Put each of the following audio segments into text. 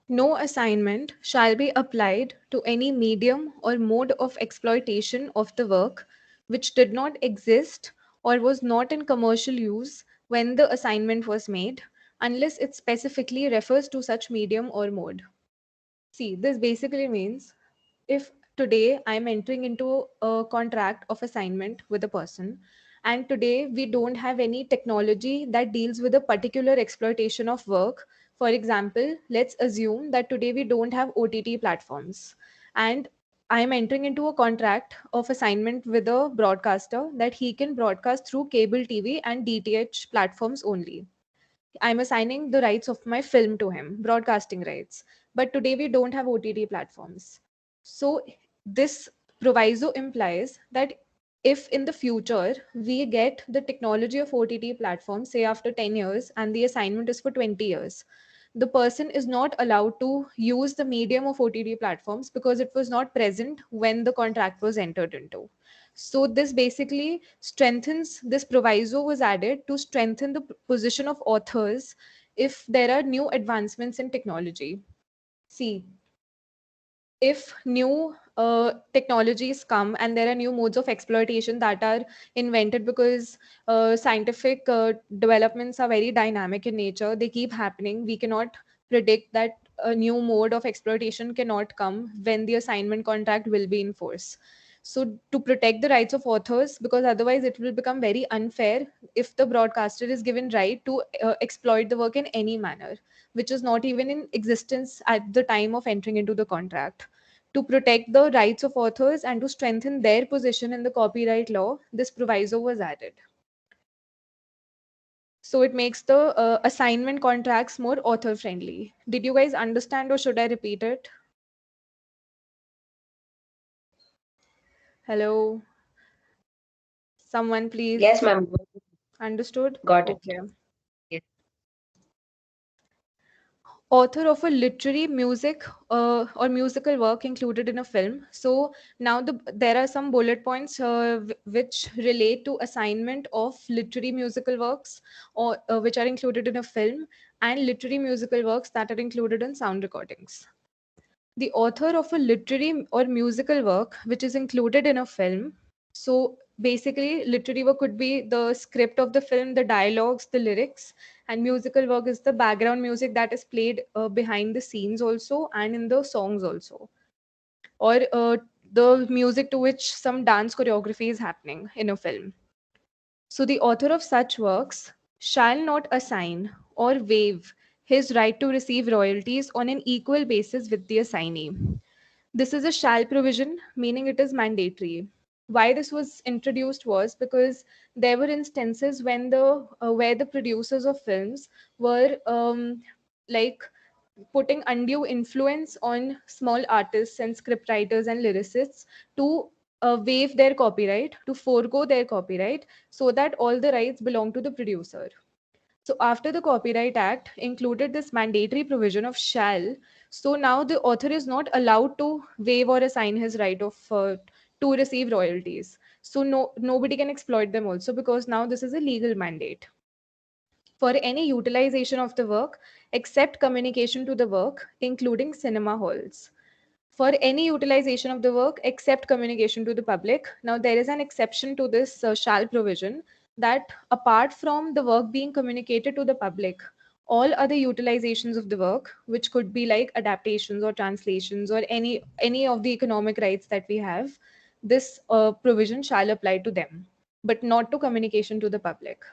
No assignment shall be applied to any medium or mode of exploitation of the work which did not exist or was not in commercial use when the assignment was made, unless it specifically refers to such medium or mode. See, this basically means if today I'm entering into a contract of assignment with a person, and today we don't have any technology that deals with a particular exploitation of work. For example, let's assume that today we don't have OTT platforms, and I'm entering into a contract of assignment with a broadcaster that he can broadcast through cable TV and DTH platforms only. I'm assigning the rights of my film to him, broadcasting rights. But today we don't have OTT platforms. So this proviso implies that if in the future we get the technology of OTT platforms, say after 10 years, and the assignment is for 20 years, the person is not allowed to use the medium of OTT platforms because it was not present when the contract was entered into. So this basically strengthens, this proviso was added to strengthen the position of authors if there are new advancements in technology. See, if new technologies come and there are new modes of exploitation that are invented, because scientific developments are very dynamic in nature, they keep happening. We cannot predict that a new mode of exploitation cannot come when the assignment contract will be in force. So to protect the rights of authors, because otherwise it will become very unfair if the broadcaster is given right to exploit the work in any manner which is not even in existence at the time of entering into the contract. To protect the rights of authors and to strengthen their position in the copyright law, this proviso was added. So it makes the assignment contracts more author friendly. Did you guys understand or should I repeat it? Hello? Someone please. Yes, ma'am. Understood? Got it. Okay. Yes. Author of a literary music or musical work included in a film. So now there are some bullet points which relate to assignment of literary musical works or which are included in a film, and literary musical works that are included in sound recordings. The author of a literary or musical work which is included in a film. So basically, literary work could be the script of the film, the dialogues, the lyrics, and musical work is the background music that is played behind the scenes also and in the songs also, or the music to which some dance choreography is happening in a film. So the author of such works shall not assign or waive his right to receive royalties on an equal basis with the assignee. This is a shall provision, meaning it is mandatory. Why this was introduced was because there were instances when the where the producers of films were like putting undue influence on small artists and scriptwriters and lyricists to waive their copyright, to forego their copyright, so that all the rights belong to the producer. So after the Copyright Act included this mandatory provision of shall, so now the author is not allowed to waive or assign his right of to receive royalties. So nobody can exploit them also, because now this is a legal mandate for any utilization of the work except communication to the work, including cinema halls. For any utilization of the work except communication to the public. Now, there is an exception to this shall provision, that apart from the work being communicated to the public, all other utilizations of the work, which could be like adaptations or translations or any of the economic rights that we have, this provision shall apply to them, but not to communication to the public,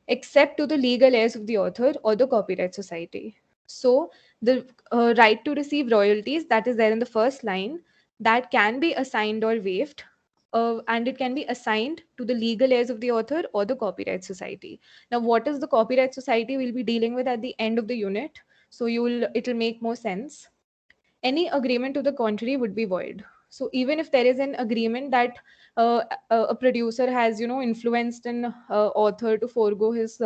except to the legal heirs of the author or the copyright society. So, the right to receive royalties that is there in the first line, that can be assigned or waived, and it can be assigned to the legal heirs of the author or the copyright society. Now, what is the copyright society we'll be dealing with at the end of the unit? So it'll make more sense. Any agreement to the contrary would be void. So even if there is an agreement that a producer has influenced an author to forego his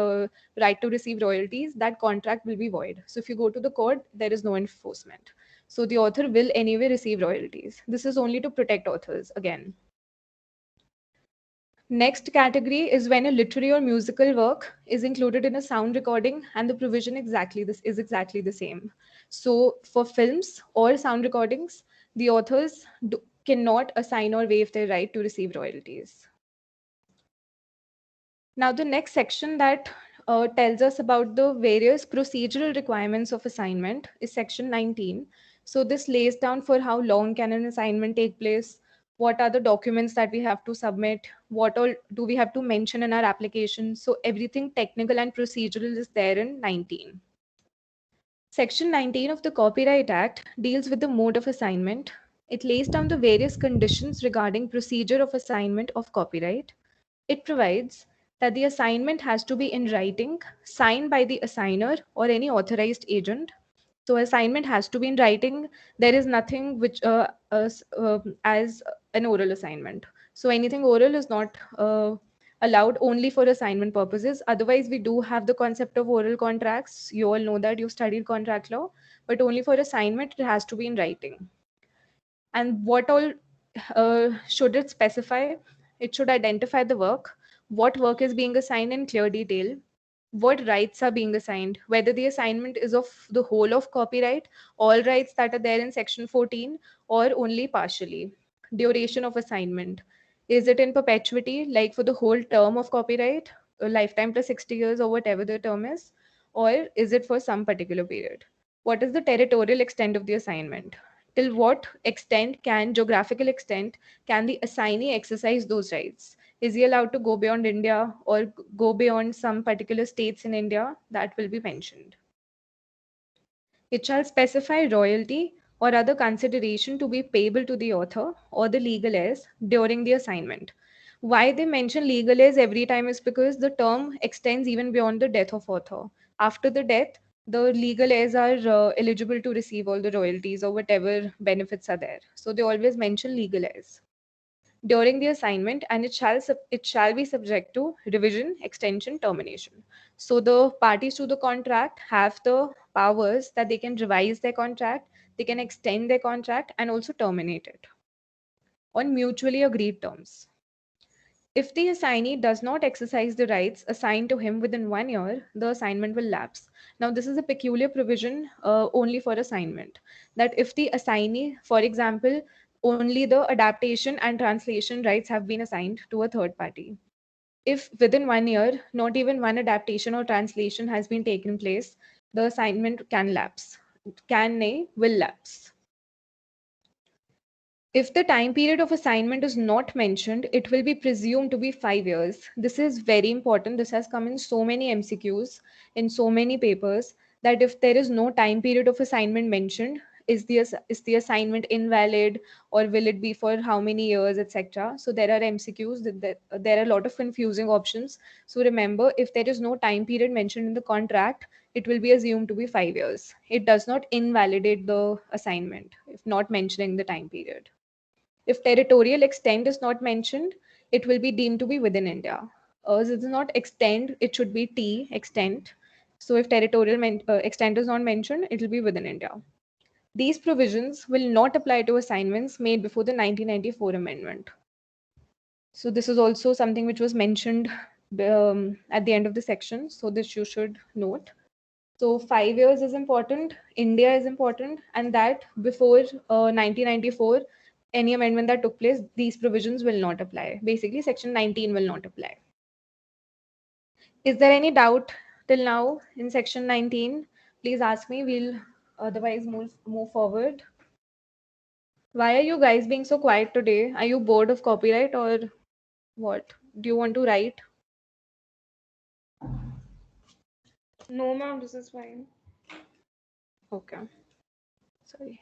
right to receive royalties, that contract will be void. So if you go to the court, there is no enforcement. So the author will anyway receive royalties. This is only to protect authors again. Next category is when a literary or musical work is included in a sound recording and the provision exactly the same. So for films or sound recordings, the authors cannot assign or waive their right to receive royalties. Now, the next section that tells us about the various procedural requirements of assignment is section 19. So, this lays down for how long can an assignment take place, what are the documents that we have to submit, what all do we have to mention in our application. So, everything technical and procedural is there in 19. Section 19 of the Copyright Act deals with the mode of assignment. It lays down the various conditions regarding procedure of assignment of copyright. It provides that the assignment has to be in writing, signed by the assigner or any authorized agent. So assignment has to be in writing. There is nothing which as an oral assignment. So anything oral is not allowed only for assignment purposes. Otherwise, we do have the concept of oral contracts. You all know that you've studied contract law, but only for assignment it has to be in writing. And what all should it specify? It should identify the work, what work is being assigned in clear detail, what rights are being assigned, whether the assignment is of the whole of copyright, all rights that are there in section 14, or only partially. Duration of assignment. Is it in perpetuity, like for the whole term of copyright, a lifetime plus 60 years, or whatever the term is? Or is it for some particular period? What is the territorial extent of the assignment? Till what extent can geographical extent can the assignee exercise those rights? Is he allowed to go beyond India or go beyond some particular states in India? That will be mentioned. It shall specify royalty or other consideration to be payable to the author or the legal heirs during the assignment. Why they mention legal heirs every time is because the term extends even beyond the death of author. After the death, the legal heirs are eligible to receive all the royalties or whatever benefits are there. So they always mention legal heirs during the assignment, and it shall be subject to revision, extension, termination. So the parties to the contract have the powers that they can revise their contract, they can extend their contract, and also terminate it on mutually agreed terms. If the assignee does not exercise the rights assigned to him within 1 year, the assignment will lapse. Now, this is a peculiar provision only for assignment. That if the assignee, for example, only the adaptation and translation rights have been assigned to a third party. If within 1 year, not even one adaptation or translation has been taken place, the assignment can lapse. Can, nay, will lapse. If the time period of assignment is not mentioned, it will be presumed to be 5 years. This is very important. This has come in so many MCQs, in so many papers, that if there is no time period of assignment mentioned, is the assignment invalid, or will it be for how many years, etc. So there are MCQs, there are a lot of confusing options. So remember, if there is no time period mentioned in the contract, it will be assumed to be 5 years. It does not invalidate the assignment if not mentioning the time period. If territorial extent is not mentioned, it will be deemed to be within India. It is not extend, it should be T, extent. So if extent is not mentioned, it will be within India. These provisions will not apply to assignments made before the 1994 amendment. So this is also something which was mentioned at the end of the section. So this you should note. So 5 years is important, India is important, and that before 1994, any amendment that took place, these provisions will not apply. Basically, Section 19 will not apply. Is there any doubt till now in Section 19? Please ask me. We'll otherwise move forward. Why are you guys being so quiet today? Are you bored of copyright or what? Do you want to write? No, ma'am, this is fine. Okay. Sorry.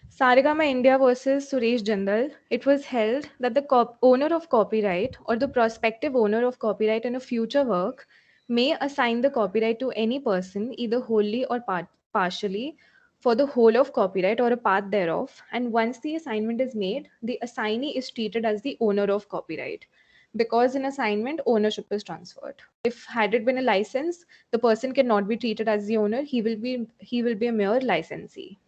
Saregama India versus Suresh Jindal, it was held that the owner of copyright or the prospective owner of copyright in a future work may assign the copyright to any person, either wholly or partially, for the whole of copyright or a part thereof. And once the assignment is made, the assignee is treated as the owner of copyright. Because in assignment, ownership is transferred. If had it been a license, the person cannot be treated as the owner. He will be a mere licensee.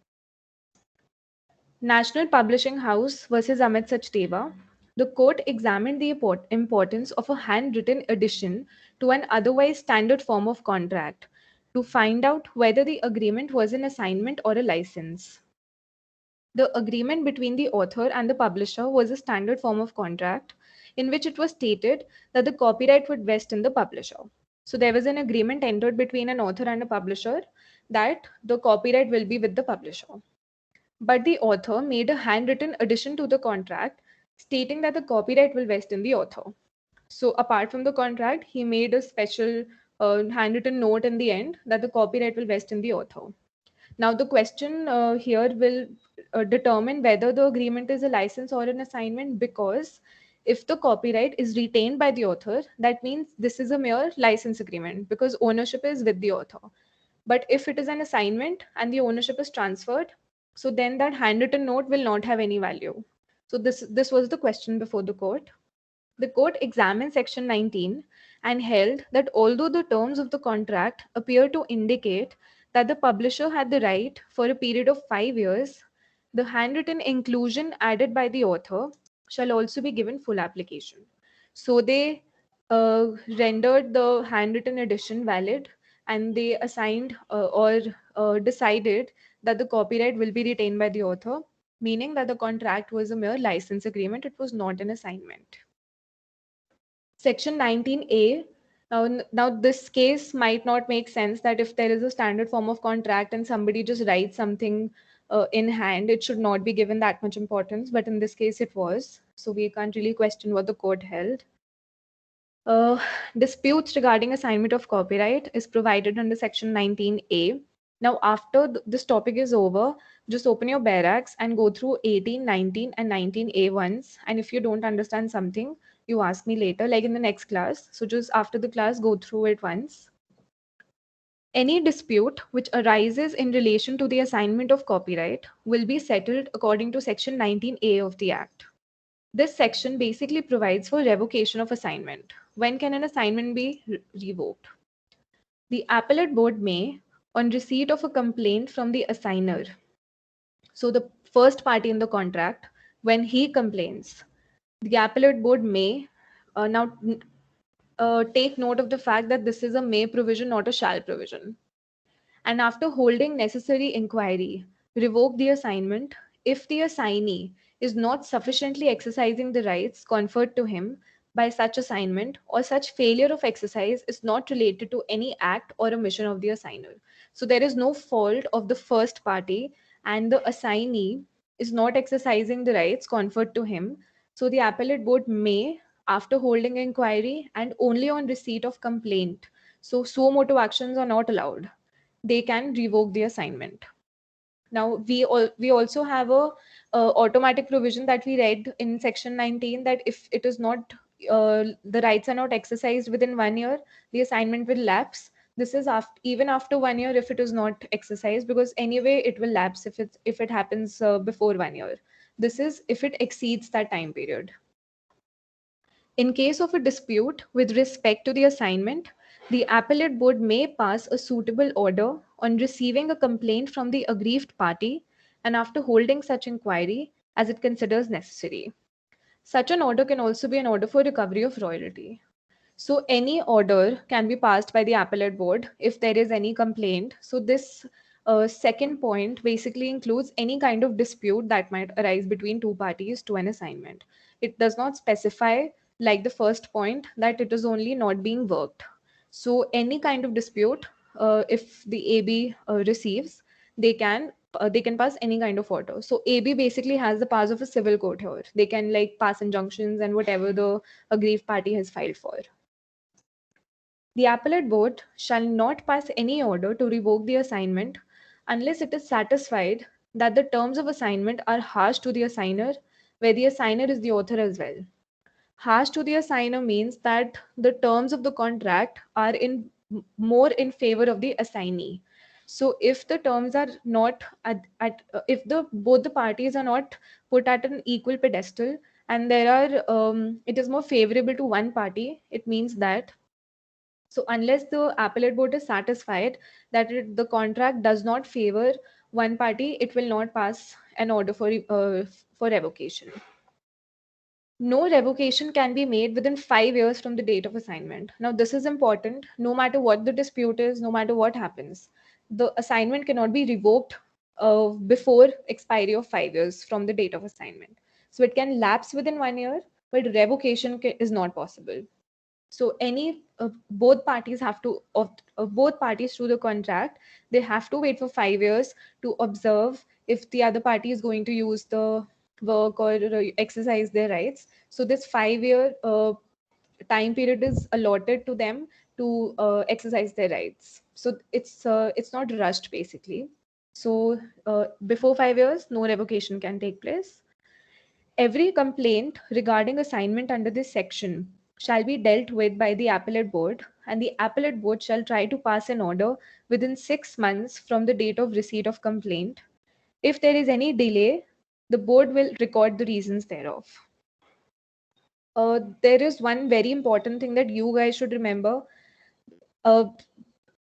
National Publishing House versus Amit Sachdeva. The court examined the importance of a handwritten addition to an otherwise standard form of contract to find out whether the agreement was an assignment or a license. The agreement between the author and the publisher was a standard form of contract in which it was stated that the copyright would vest in the publisher. So there was an agreement entered between an author and a publisher that the copyright will be with the publisher. But the author made a handwritten addition to the contract stating that the copyright will vest in the author. So apart from the contract, he made a special handwritten note in the end that the copyright will vest in the author. Now, the question here will determine whether the agreement is a license or an assignment, because if the copyright is retained by the author, that means this is a mere license agreement because ownership is with the author. But if it is an assignment and the ownership is transferred, so then that handwritten note will not have any value. So this was the question before the court. The court examined Section 19 and held that although the terms of the contract appear to indicate that the publisher had the right for a period of 5 years, the handwritten inclusion added by the author shall also be given full application. So they rendered the handwritten addition valid, and they assigned or decided that the copyright will be retained by the author, meaning that the contract was a mere license agreement, it was not an assignment. Section 19A. Now, this case might not make sense that if there is a standard form of contract and somebody just writes something in hand, it should not be given that much importance. But in this case, it was. So we can't really question what the court held. Disputes regarding assignment of copyright is provided under Section 19A. Now, after this topic is over, just open your barracks and go through 18, 19, and 19A once. And if you don't understand something, you ask me later, like in the next class. So just after the class, go through it once. Any dispute which arises in relation to the assignment of copyright will be settled according to Section 19A of the Act. This section basically provides for revocation of assignment. When can an assignment be revoked? The appellate board may, on receipt of a complaint from the assigner, so the first party in the contract, when he complains, the appellate board may now take note of the fact that this is a may provision, not a shall provision. And after holding necessary inquiry, revoke the assignment if the assignee is not sufficiently exercising the rights conferred to him by such assignment, or such failure of exercise is not related to any act or omission of the assigner. So there is no fault of the first party and the assignee is not exercising the rights conferred to him. So the appellate board may, after holding inquiry and only on receipt of complaint, so suo motu actions are not allowed, they can revoke the assignment. Now, we also have a automatic provision that we read in Section 19, that if it is not the rights are not exercised within 1 year, the assignment will lapse. This is even after 1 year if it is not exercised, because anyway it will lapse if it happens before 1 year. This is if it exceeds that time period. In case of a dispute with respect to the assignment, the appellate board may pass a suitable order on receiving a complaint from the aggrieved party and after holding such inquiry as it considers necessary. Such an order can also be an order for recovery of royalty. So any order can be passed by the appellate board if there is any complaint. So this second point basically includes any kind of dispute that might arise between two parties to an assignment. It does not specify, like the first point, that it is only not being worked. So any kind of dispute, if the AB receives, they can pass any kind of order. So AB basically has the powers of a civil court here. They can like pass injunctions and whatever the aggrieved party has filed for. The appellate board shall not pass any order to revoke the assignment unless it is satisfied that the terms of assignment are harsh to the assigner, where the assigner is the author as well. Harsh to the assigner means that the terms of the contract are more in favor of the assignee. So if the terms are not if the both the parties are not put at an equal pedestal, and there are it is more favorable to one party, it means that, so unless the appellate board is satisfied that the contract does not favor one party, it will not pass an order for revocation. No revocation can be made within 5 years from the date of assignment. Now, this is important. No matter what the dispute is, no matter what happens, the assignment cannot be revoked before expiry of 5 years from the date of assignment. So it can lapse within 1 year, but revocation is not possible. So any both parties have to both parties through the contract, they have to wait for 5 years to observe if the other party is going to use the work or exercise their rights. So this 5 year time period is allotted to them to exercise their rights. So it's not rushed basically. So before 5 years, no revocation can take place. Every complaint regarding assignment under this section shall be dealt with by the appellate board, and the appellate board shall try to pass an order within 6 months from the date of receipt of complaint. If there is any delay, the board will record the reasons thereof. There is one very important thing that you guys should remember. Uh,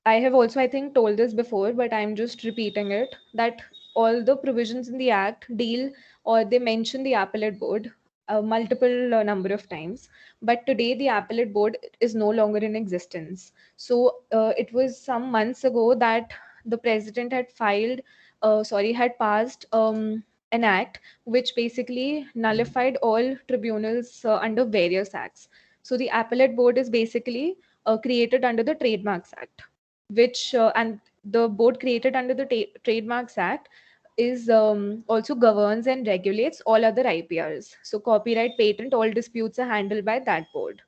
I have also, I think, told this before, but I'm just repeating it, that all the provisions in the Act deal or they mention the appellate board a multiple number of times. But today, the appellate board is no longer in existence. So it was some months ago that the president had had passed an act which basically nullified all tribunals under various acts. So the appellate board is basically created under the Trademarks Act, which and the board created under the Trademarks Act is also governs and regulates all other IPRs. So copyright, patent, all disputes are handled by that board.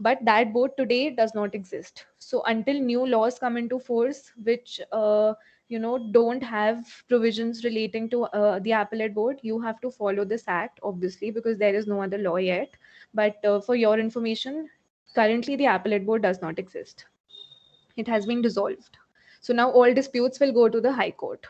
But that board today does not exist. So until new laws come into force, which don't have provisions relating to the appellate board, you have to follow this act, obviously, because there is no other law yet. But for your information, currently the appellate board does not exist. It has been dissolved. So now all disputes will go to the High Court.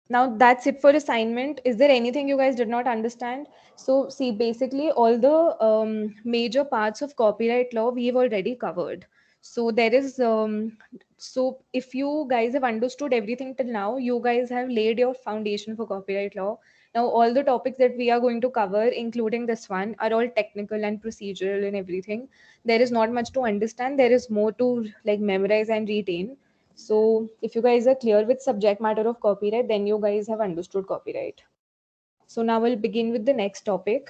Now that's it for assignment. Is there anything you guys did not understand? So see, basically all the major parts of copyright law we've already covered. So there is so if you guys have understood everything till now, you guys have laid your foundation for copyright law. Now all the topics that we are going to cover, including this one, are all technical and procedural and everything. There is not much to understand. There is more to like memorize and retain. So if you guys are clear with subject matter of copyright, then you guys have understood copyright. So now we'll begin with the next topic,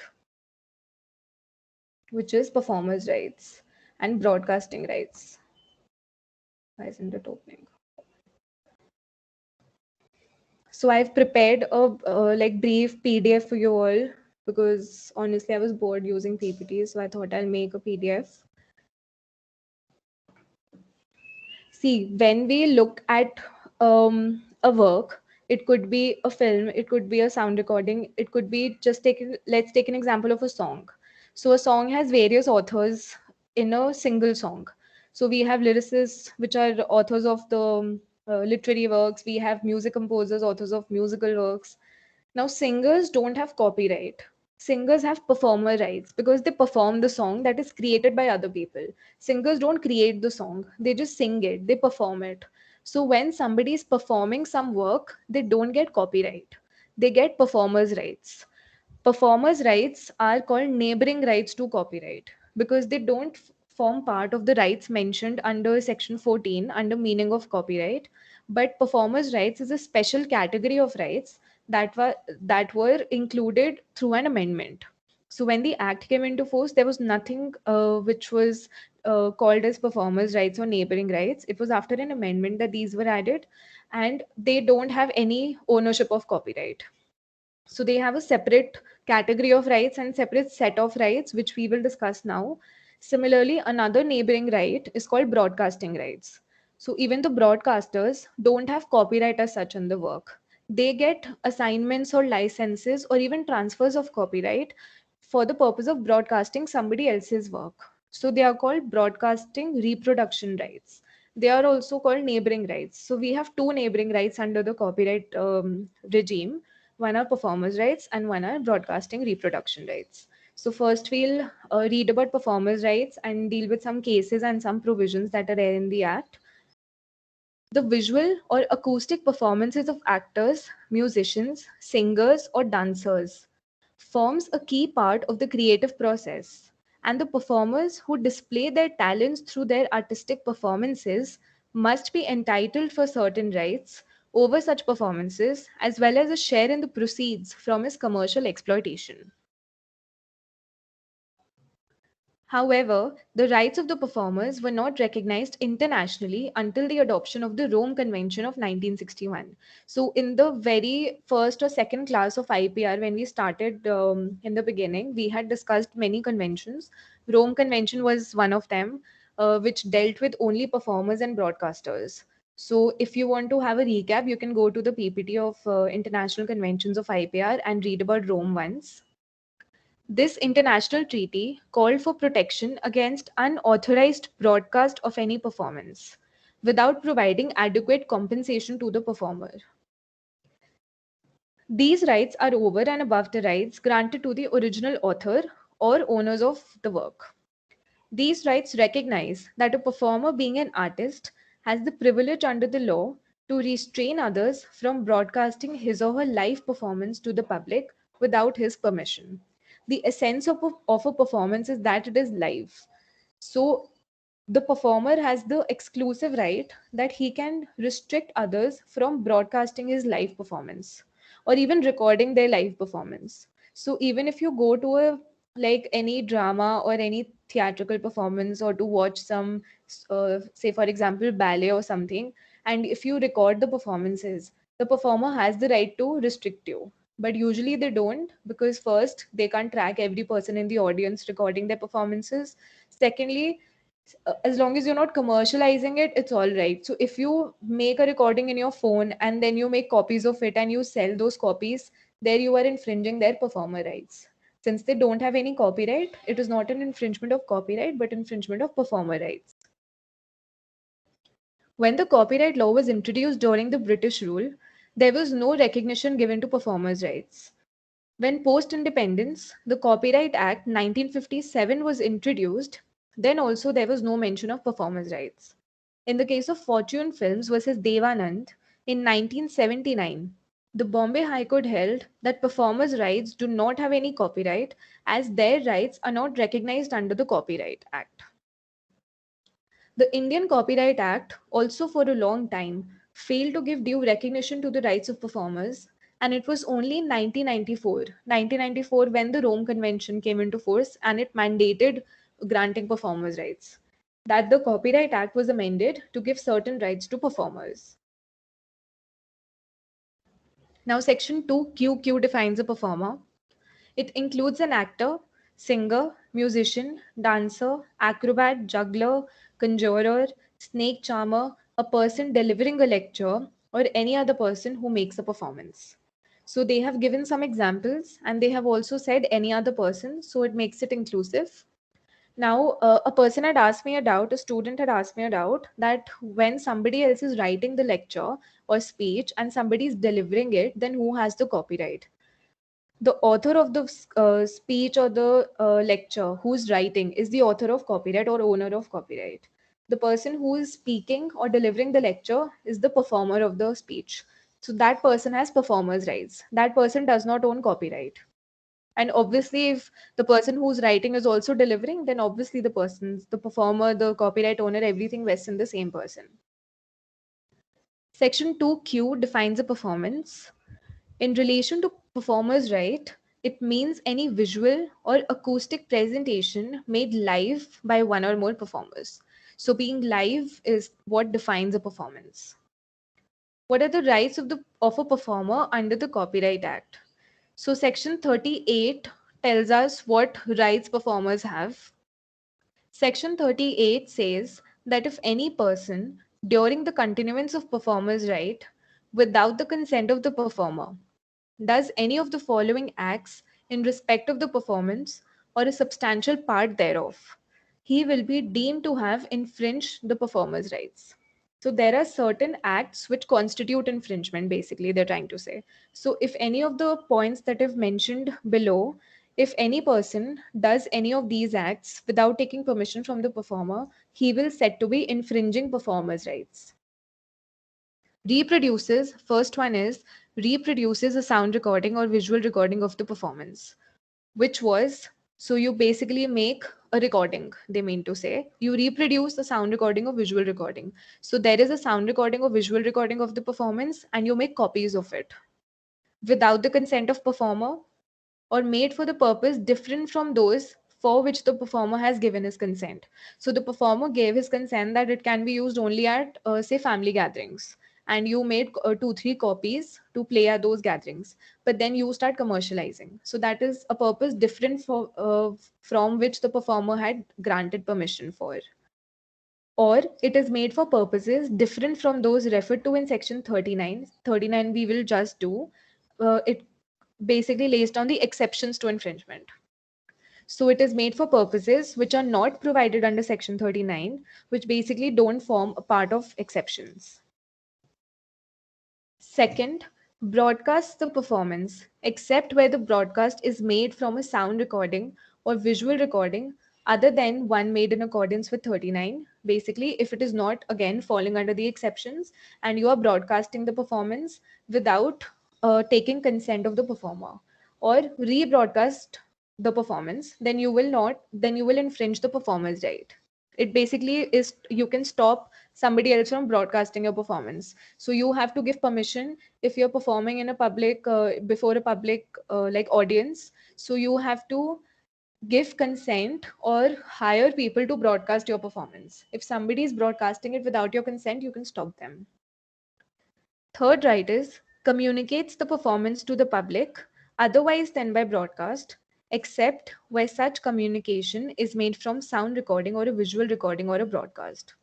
which is performers' rights and broadcasting rights. Why isn't it opening? So I've prepared a like brief PDF for you all because honestly I was bored using PPTs, so I thought I'll make a PDF. See, when we look at a work, it could be a film, it could be a sound recording, it could be just let's take an example of a song. So a song has various authors in a single song. So we have lyricists, which are authors of the literary works. We have music composers, authors of musical works. Now, singers don't have copyright. Singers have performer rights because they perform the song that is created by other people. Singers don't create the song, they just sing it, they perform it. So, when somebody is performing some work, they don't get copyright, they get performers' rights. Performers' rights are called neighboring rights to copyright because they don't form part of the rights mentioned under Section 14 under meaning of copyright. But performers' rights is a special category of rights that were included through an amendment. So when the act came into force, there was nothing which was called as performers' rights or neighboring rights. It was after an amendment that these were added, and they don't have any ownership of copyright. So they have a separate category of rights and separate set of rights, which we will discuss now. Similarly, another neighboring right is called broadcasting rights. So even the broadcasters don't have copyright as such on the work. They get assignments or licenses or even transfers of copyright for the purpose of broadcasting somebody else's work. So they are called broadcasting reproduction rights. They are also called neighboring rights. So we have two neighboring rights under the copyright regime. One are performers' rights and one are broadcasting reproduction rights. So first we'll read about performers' rights and deal with some cases and some provisions that are there in the Act. The visual or acoustic performances of actors, musicians, singers, or dancers forms a key part of the creative process, and the performers who display their talents through their artistic performances must be entitled for certain rights over such performances as well as a share in the proceeds from his commercial exploitation. However, the rights of the performers were not recognized internationally until the adoption of the Rome Convention of 1961. So, in the very first or second class of IPR, when we started in the beginning, we had discussed many conventions. Rome Convention was one of them, which dealt with only performers and broadcasters. So, if you want to have a recap, you can go to the PPT of International Conventions of IPR and read about Rome once. This international treaty called for protection against unauthorized broadcast of any performance without providing adequate compensation to the performer. These rights are over and above the rights granted to the original author or owners of the work. These rights recognize that a performer, being an artist, has the privilege under the law to restrain others from broadcasting his or her live performance to the public without his permission. The essence of a performance is that it is live. So, the performer has the exclusive right that he can restrict others from broadcasting his live performance or even recording their live performance. So even if you go to a like any drama or any theatrical performance or to watch some say for example ballet or something, and if you record the performances, the performer has the right to restrict you, but usually they don't, because first they can't track every person in the audience recording their performances. Secondly, as long as you're not commercializing it, it's all right. So if you make a recording in your phone and then you make copies of it and you sell those copies, there you are infringing their performer rights. Since they don't have any copyright, it is not an infringement of copyright but infringement of performer rights. When the copyright law was introduced during the British rule, there was no recognition given to performers' rights. When post independence, the Copyright Act 1957 was introduced, then also there was no mention of performers' rights. In the case of Fortune Films versus Devanand in 1979, the Bombay High Court held that performers' rights do not have any copyright as their rights are not recognized under the Copyright Act. The Indian Copyright Act also for a long time failed to give due recognition to the rights of performers, and it was only in 1994 when the Rome Convention came into force and it mandated granting performers' rights, that the Copyright Act was amended to give certain rights to performers. Now, Section 2QQ defines a performer. It includes an actor, singer, musician, dancer, acrobat, juggler, conjurer, snake charmer, a person delivering a lecture, or any other person who makes a performance. So they have given some examples and they have also said any other person, so it makes it inclusive. Now, a person had asked me a doubt, a student had asked me a doubt that when somebody else is writing the lecture or speech and somebody is delivering it, then who has the copyright? The author of the speech or the lecture who's writing is the author of copyright or owner of copyright. The person who is speaking or delivering the lecture is the performer of the speech. So that person has performer's rights. That person does not own copyright. And obviously, if the person who's writing is also delivering, then obviously the performer, the copyright owner, everything vests in the same person. Section 2Q defines a performance. In relation to performer's right, it means any visual or acoustic presentation made live by one or more performers. So being live is what defines a performance. What are the rights of a performer under the Copyright Act? So section 38 tells us what rights performers have. Section 38 says that if any person during the continuance of performer's right without the consent of the performer does any of the following acts in respect of the performance or a substantial part thereof, he will be deemed to have infringed the performer's rights. So there are certain acts which constitute infringement, basically, they're trying to say. So if any of the points that I've mentioned below, if any person does any of these acts without taking permission from the performer, he will said to be infringing performer's rights. Reproduces, first one is reproduces a sound recording or visual recording of the performance. which was, so you basically make a recording, they mean to say. You reproduce the sound recording or visual recording. So there is a sound recording or visual recording of the performance, and you make copies of it without the consent of performer, or made for the purpose different from those for which the performer has given his consent. So the performer gave his consent that it can be used only at, say, family gatherings, and you made two, three copies to play at those gatherings. But then you start commercializing. So that is a purpose different from which the performer had granted permission for. Or it is made for purposes different from those referred to in section 39. 39 we will just do. It basically lays down the exceptions to infringement. So it is made for purposes which are not provided under section 39, which basically don't form a part of exceptions. Second, broadcast the performance, except where the broadcast is made from a sound recording or visual recording other than one made in accordance with 39. Basically, if it is not again falling under the exceptions and you are broadcasting the performance without taking consent of the performer, or rebroadcast the performance, then you will infringe the performer's right. It basically is, you can stop somebody else from broadcasting your performance. So you have to give permission if you're performing in a public, before a public like audience. So you have to give consent or hire people to broadcast your performance. If somebody is broadcasting it without your consent, you can stop them. Third right is communicates the performance to the public otherwise than by broadcast, except where such communication is made from sound recording or a visual recording or a broadcast.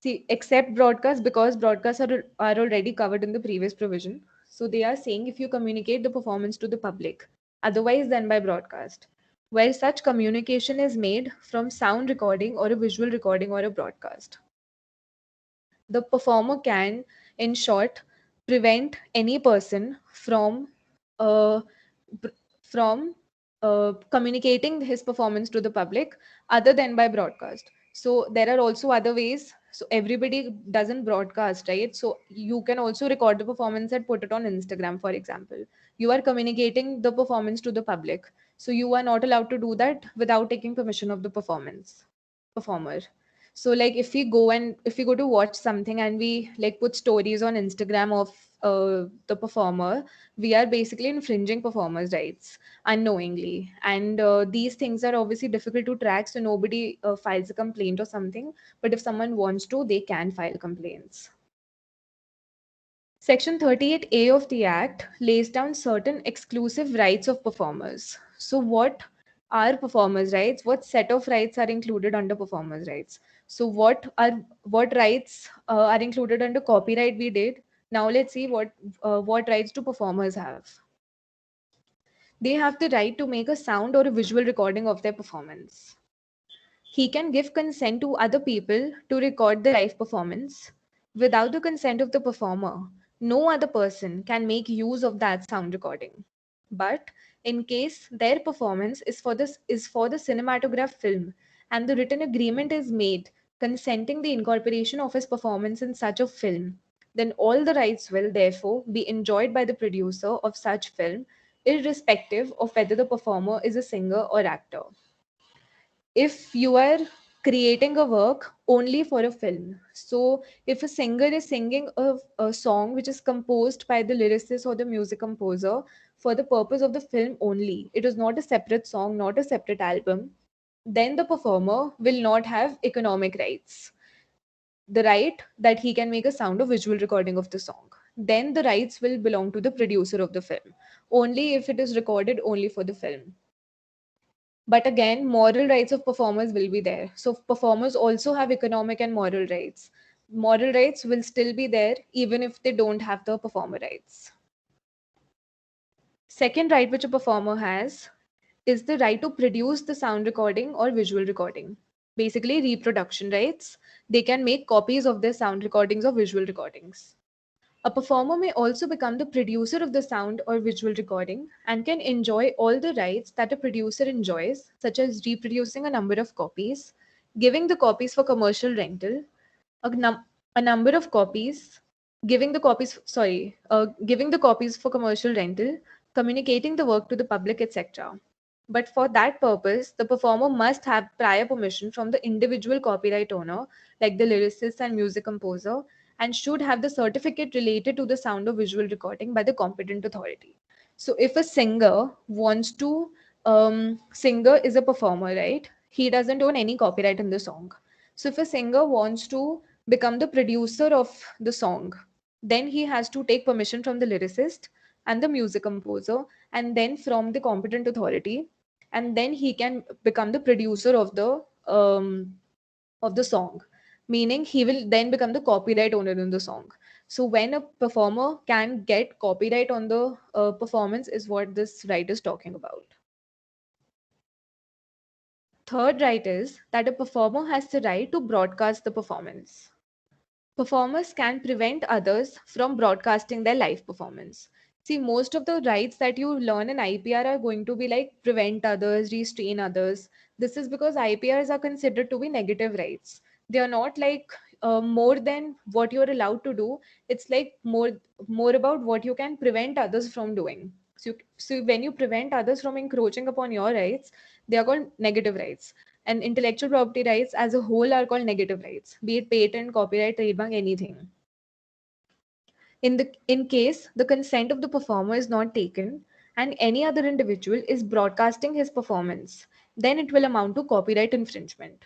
See, except broadcast, because broadcasts are already covered in the previous provision. So they are saying if you communicate the performance to the public, otherwise than by broadcast, where such communication is made from sound recording or a visual recording or a broadcast. The performer can, in short, prevent any person uh, b- from communicating his performance to the public other than by broadcast. So there are also other ways. So everybody doesn't broadcast, right? So you can also record the performance and put it on Instagram, for example. You are communicating the performance to the public. So you are not allowed to do that without taking permission of the performer. So like if we go to watch something and we like put stories on Instagram of the performer, we are basically infringing performers' rights unknowingly. And these things are obviously difficult to track, so nobody files a complaint or something. But if someone wants to, they can file complaints. Section 38A of the Act lays down certain exclusive rights of performers. So, what are performers' rights? What set of rights are included under performers' rights? So, what rights are included under copyright? We did. Now, let's see what rights do performers have. They have the right to make a sound or a visual recording of their performance. He can give consent to other people to record the live performance. Without the consent of the performer, no other person can make use of that sound recording. But in case their performance is for the cinematograph film and the written agreement is made consenting the incorporation of his performance in such a film, then all the rights will therefore be enjoyed by the producer of such film, irrespective of whether the performer is a singer or actor. If you are creating a work only for a film, so if a singer is singing a song which is composed by the lyricist or the music composer for the purpose of the film only, it is not a separate song, not a separate album, then the performer will not have economic rights. The right that he can make a sound or visual recording of the song. Then the rights will belong to the producer of the film, only if it is recorded only for the film. But again, moral rights of performers will be there. So performers also have economic and moral rights. Moral rights will still be there even if they don't have the performer rights. Second right which a performer has is the right to produce the sound recording or visual recording. Basically, reproduction rights. They can make copies of their sound recordings or visual recordings. A performer may also become the producer of the sound or visual recording and can enjoy all the rights that a producer enjoys, such as reproducing a number of copies, giving the copies for commercial rental, a, num- a number of copies, giving the copies for commercial rental, communicating the work to the public, etc. But for that purpose, the performer must have prior permission from the individual copyright owner, like the lyricist and music composer, and should have the certificate related to the sound or visual recording by the competent authority. So if a singer wants to, singer is a performer, right? He doesn't own any copyright in the song. So if a singer wants to become the producer of the song, then he has to take permission from the lyricist and the music composer, and then from the competent authority, and then he can become the producer of the song, meaning he will then become the copyright owner in the song. So when a performer can get copyright on the performance is what this right is talking about. Third right is that a performer has the right to broadcast the performance. Performers can prevent others from broadcasting their live performance. See, most of the rights that you learn in IPR are going to be like prevent others, restrain others. This is because IPRs are considered to be negative rights. They are not like more than what you're allowed to do. It's like more about what you can prevent others from doing. So when you prevent others from encroaching upon your rights, they are called negative rights. And intellectual property rights as a whole are called negative rights, be it patent, copyright, trademark, anything. In case the consent of the performer is not taken and any other individual is broadcasting his performance, then it will amount to copyright infringement.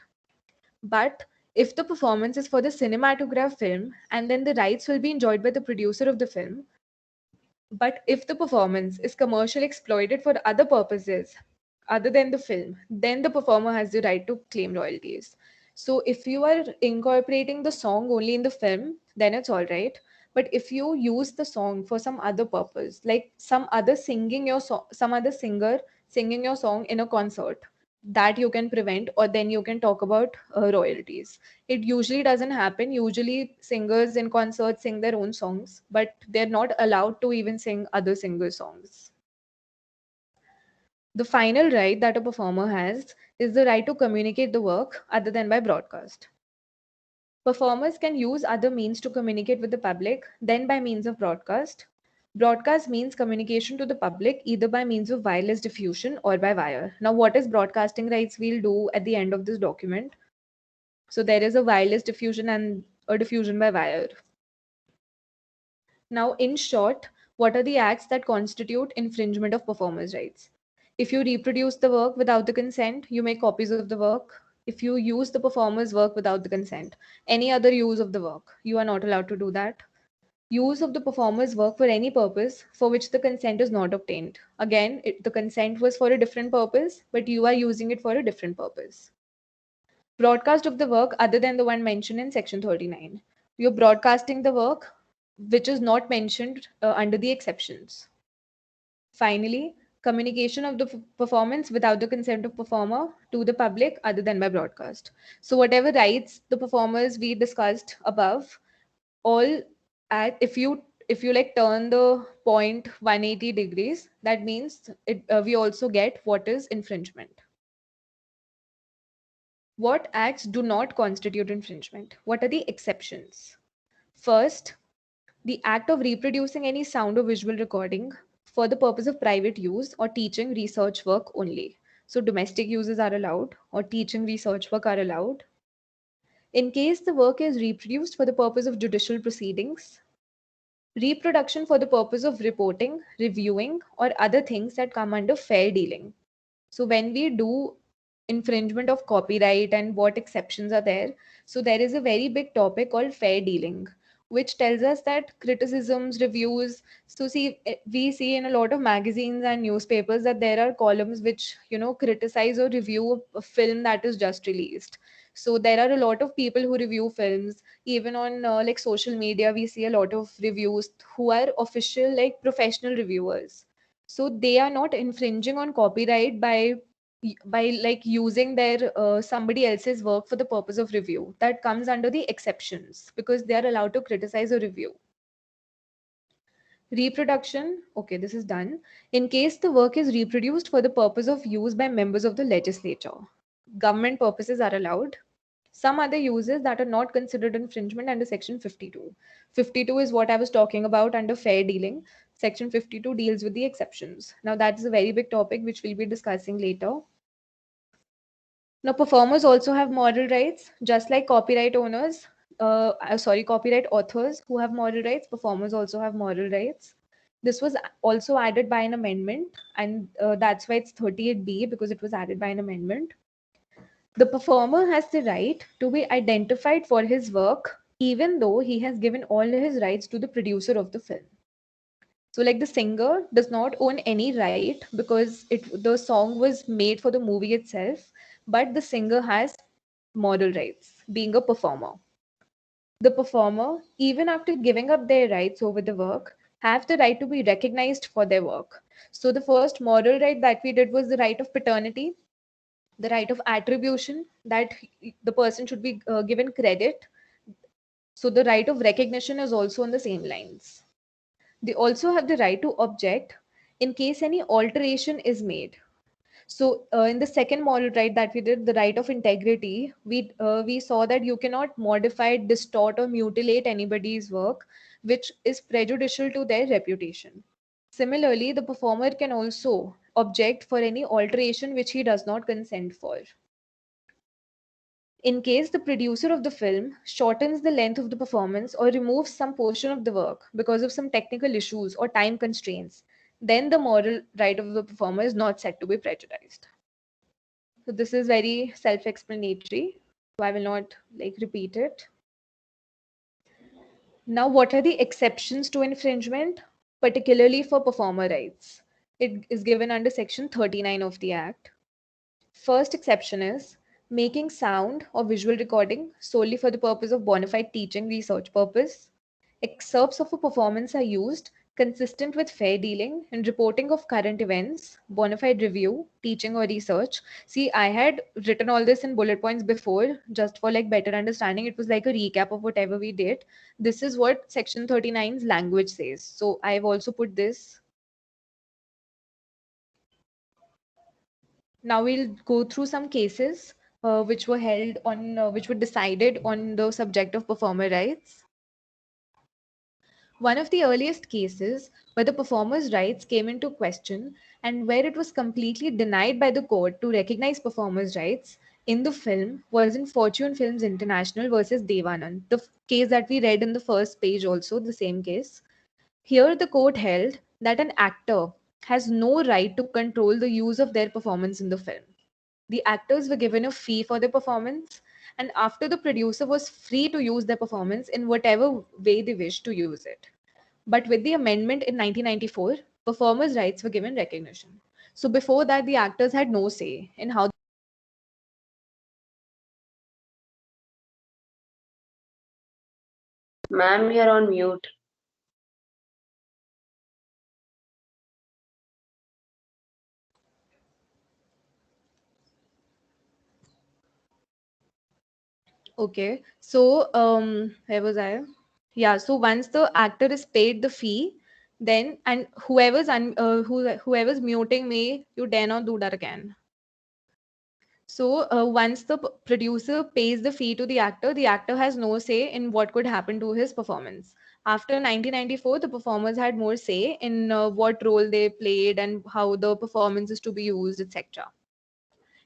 But if the performance is for the cinematograph film, and then the rights will be enjoyed by the producer of the film, but if the performance is commercially exploited for other purposes other than the film, then the performer has the right to claim royalties. So if you are incorporating the song only in the film, then it's all right. But if you use the song for some other purpose, like some other singer singing your song in a concert, that you can prevent, or then you can talk about royalties. It usually doesn't happen. Usually singers in concerts sing their own songs, but they're not allowed to even sing other singers' songs. The final right that a performer has is the right to communicate the work other than by broadcast. Performers can use other means to communicate with the public than by means of broadcast. Broadcast means communication to the public either by means of wireless diffusion or by wire. Now, what is broadcasting rights we'll do at the end of this document? So there is a wireless diffusion and a diffusion by wire. Now, in short, what are the acts that constitute infringement of performers' rights? If you reproduce the work without the consent, you make copies of the work. If you use the performer's work without the consent, any other use of the work, you are not allowed to do that. Use of the performer's work for any purpose for which the consent is not obtained. Again, the consent was for a different purpose, but you are using it for a different purpose. Broadcast of the work other than the one mentioned in section 39. You're broadcasting the work which is not mentioned under the exceptions. Finally, communication of the performance without the consent of performer to the public other than by broadcast. So whatever rights the performers we discussed above, all at if you like turn the point 180 degrees, that means we also get what is infringement. What acts do not constitute infringement? What are the exceptions? First, the act of reproducing any sound or visual recording for the purpose of private use or teaching research work only. So, domestic uses are allowed, or teaching research work are allowed. In case the work is reproduced for the purpose of judicial proceedings, reproduction for the purpose of reporting, reviewing, or other things that come under fair dealing. So when we do infringement of copyright and what exceptions are there, so there is a very big topic called fair dealing, which tells us that criticisms, reviews. So see, we see in a lot of magazines and newspapers that there are columns which criticize or review a film that is just released. So there are a lot of people who review films. Even on like social media, we see a lot of reviews who are official, like professional reviewers. So they are not infringing on copyright by like using their somebody else's work for the purpose of review. That comes under the exceptions because they are allowed to criticize or review. Reproduction, okay, this is done. In case the work is reproduced for the purpose of use by members of the legislature, government purposes are allowed. Some other uses that are not considered infringement under section 52. 52 is what I was talking about under fair dealing. Section 52 deals with the exceptions. Now, that is a very big topic which we'll be discussing later. Now, performers also have moral rights, just like copyright owners, copyright authors who have moral rights, performers also have moral rights. This was also added by an amendment, and that's why it's 38B, because it was added by an amendment. The performer has the right to be identified for his work, even though he has given all his rights to the producer of the film. So, like the singer does not own any right because the song was made for the movie itself, but the singer has moral rights, being a performer. The performer, even after giving up their rights over the work, have the right to be recognized for their work. So, the first moral right that we did was the right of paternity, the right of attribution, that the person should be given credit. So, the right of recognition is also on the same lines. They also have the right to object in case any alteration is made. So, in the second moral right that we did, the right of integrity, we saw that you cannot modify, distort, or mutilate anybody's work, which is prejudicial to their reputation. Similarly, the performer can also object for any alteration which he does not consent for. In case the producer of the film shortens the length of the performance or removes some portion of the work because of some technical issues or time constraints, then the moral right of the performer is not said to be prejudiced. So this is very self-explanatory, so I will not repeat it. Now, what are the exceptions to infringement, particularly for performer rights? It is given under Section 39 of the Act. First exception is making sound or visual recording solely for the purpose of bona fide teaching research purpose. Excerpts of a performance are used consistent with fair dealing in reporting of current events, bona fide review, teaching or research. See, I had written all this in bullet points before just for better understanding. It was like a recap of whatever we did. This is what Section 39's language says. So I've also put this. Now we'll go through some cases which were decided on the subject of performer rights. One of the earliest cases where the performer's rights came into question and where it was completely denied by the court to recognize performers' rights in the film was in Fortune Films International versus Devanand, the case that we read in the first page, also the same case. Here, the court held that an actor has no right to control the use of their performance in the film. The actors were given a fee for their performance, and after, the producer was free to use their performance in whatever way they wished to use it. But with the amendment in 1994, performers' rights were given recognition. So before that, the actors had no say in how. Ma'am, you're on mute. Okay, so where was I? Yeah, so once the actor is paid the fee, then and whoever's muting me, you dare not do that again. So once the producer pays the fee to the actor has no say in what could happen to his performance. After 1994, the performers had more say in what role they played and how the performance is to be used, etc.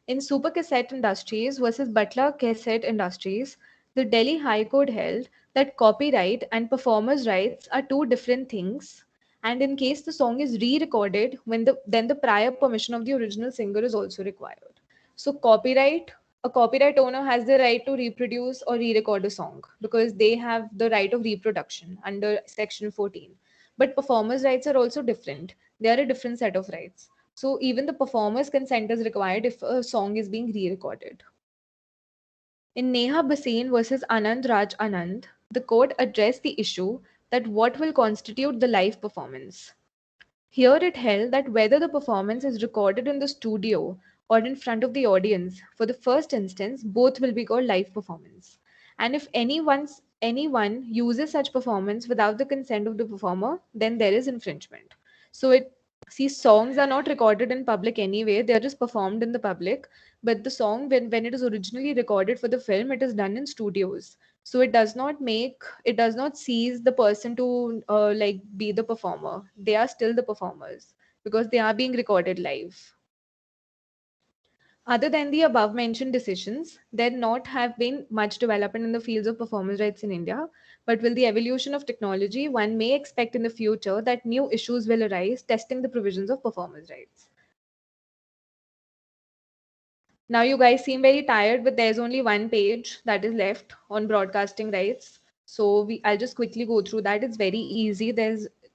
In Super Cassette Industries versus Butler Cassette Industries, the Delhi High Court held that copyright and performers' rights are two different things. And in case the song is re-recorded, then the prior permission of the original singer is also required. So a copyright owner has the right to reproduce or re-record a song because they have the right of reproduction under Section 14. But performers' rights are also different. They are a different set of rights. So even the performer's consent is required if a song is being re-recorded. In Neha Bhasin versus Anand Raj Anand, the court addressed the issue that what will constitute the live performance. Here it held that whether the performance is recorded in the studio or in front of the audience, for the first instance, both will be called live performance. And if anyone uses such performance without the consent of the performer, then there is infringement. So songs are not recorded in public anyway, they are just performed in the public. But the song, when it is originally recorded for the film, it is done in studios. So it does not seize the person to like be the performer. They are still the performers because they are being recorded live. Other than the above mentioned decisions, there not have been much development in the fields of performance rights in India, but with the evolution of technology, one may expect in the future that new issues will arise testing the provisions of performance rights. Now you guys seem very tired, but there's only one page that is left on broadcasting rights. So I'll just quickly go through that. It's very easy.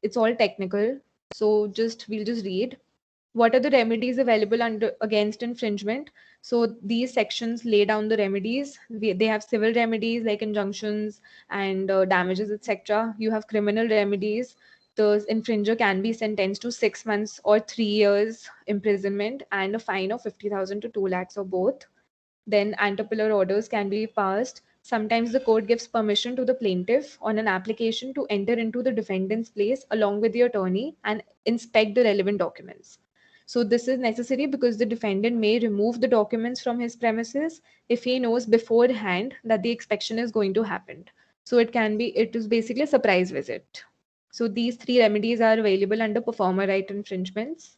It's all technical. So we'll just read. What are the remedies available under against infringement? So these sections lay down the remedies. They have civil remedies like injunctions and damages, etc. You have criminal remedies. The infringer can be sentenced to 6 months or 3 years imprisonment and a fine of 50,000 to 2 lakhs or both. Then anti-pillar orders can be passed. Sometimes the court gives permission to the plaintiff on an application to enter into the defendant's place along with the attorney and inspect the relevant documents. So this is necessary because the defendant may remove the documents from his premises if he knows beforehand that the inspection is going to happen. So it is basically a surprise visit. So these three remedies are available under performer right infringements.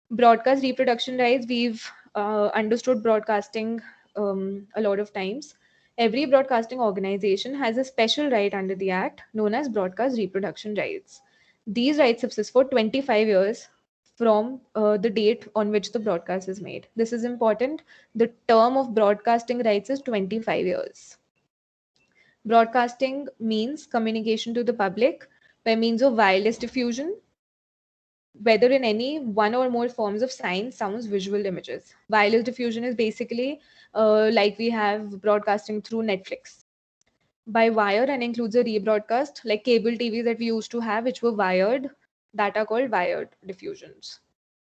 Broadcast reproduction rights, we've understood broadcasting a lot of times. Every broadcasting organization has a special right under the act known as broadcast reproduction rights. These rights subsist for 25 years from the date on which the broadcast is made. This is important. The term of broadcasting rights is 25 years. Broadcasting means communication to the public by means of wireless diffusion, whether in any one or more forms of signs, sounds, visual images. Wireless diffusion is basically like we have broadcasting through Netflix by wire and includes a rebroadcast like cable TVs that we used to have, which were wired, that are called wired diffusions.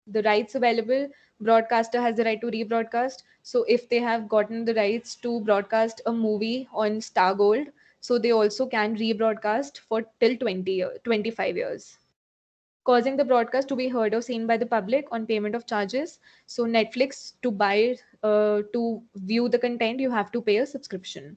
The rights available, broadcaster has the right to rebroadcast. So if they have gotten the rights to broadcast a movie on Star Gold, so they also can rebroadcast for till 25 years, causing the broadcast to be heard or seen by the public on payment of charges. So Netflix, to view the content, you have to pay a subscription.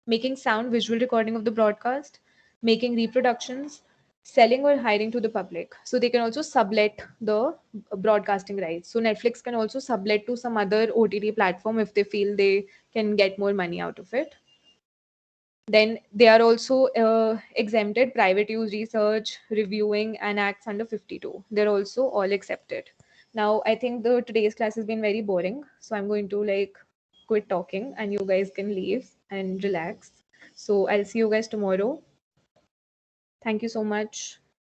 Making sound visual recording of the broadcast, making reproductions, selling or hiring to the public. So they can also sublet the broadcasting rights. So Netflix can also sublet to some other OTT platform if they feel they can get more money out of it. Then they are also exempted private use research, reviewing, and acts under 52. They're also all accepted. Now, I think the today's class has been very boring, so I'm going to like quit talking and you guys can leave and relax. So I'll see you guys tomorrow. Thank you so much.